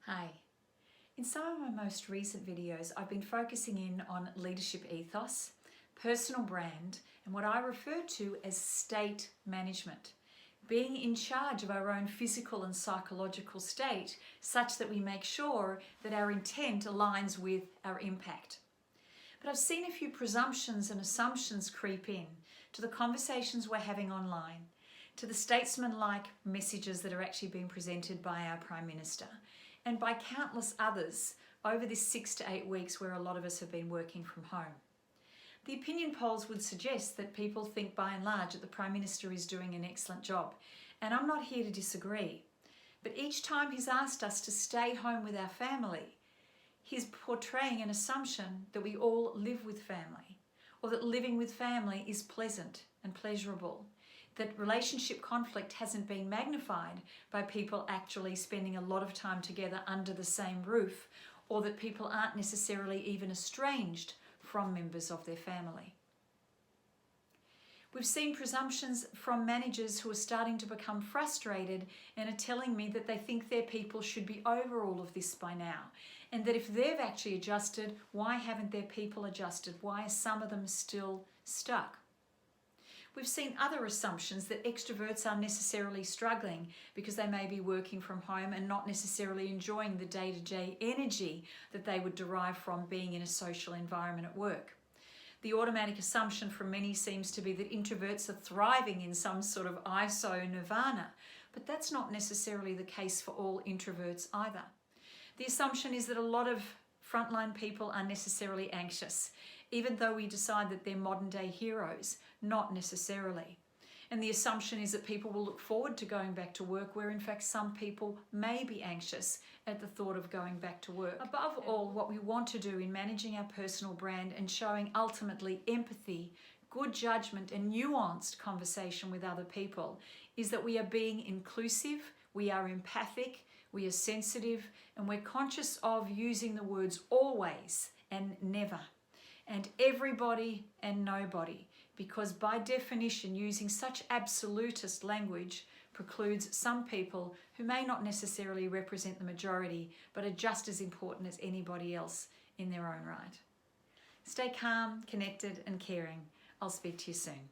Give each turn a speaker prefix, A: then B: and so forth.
A: Hi. In some of my most recent videos, I've been focusing in on leadership ethos, personal brand, and what I refer to as state management. Being in charge of our own physical and psychological state such that we make sure that our intent aligns with our impact. But I've seen a few presumptions and assumptions creep in to the conversations we're having online, to the statesman-like messages that are actually being presented by our Prime Minister, and by countless others over this 6 to 8 weeks where a lot of us have been working from home. The opinion polls would suggest that people think by and large that the Prime Minister is doing an excellent job, and I'm not here to disagree. But each time he's asked us to stay home with our family, he's portraying an assumption that we all live with family, or that living with family is pleasant and pleasurable, that relationship conflict hasn't been magnified by people actually spending a lot of time together under the same roof, or that people aren't necessarily even estranged from members of their family. We've seen presumptions from managers who are starting to become frustrated and are telling me that they think their people should be over all of this by now, and that if they've actually adjusted, why haven't their people adjusted? Why are some of them still stuck? We've seen other assumptions that extroverts are necessarily struggling because they may be working from home and not necessarily enjoying the day-to-day energy that they would derive from being in a social environment at work. The automatic assumption from many seems to be that introverts are thriving in some sort of ISO nirvana, but that's not necessarily the case for all introverts either. The assumption is that a lot of frontline people are necessarily anxious, even though we decide that they're modern day heroes, not necessarily. And the assumption is that people will look forward to going back to work, where in fact some people may be anxious at the thought of going back to work. Above all, what we want to do in managing our personal brand and showing ultimately empathy, good judgment and nuanced conversation with other people is that we are being inclusive, we are empathic, we are sensitive, and we're conscious of using the words always and never, and everybody and nobody, because by definition using such absolutist language precludes some people who may not necessarily represent the majority but are just as important as anybody else in their own right. Stay calm, connected and caring. I'll speak to you soon.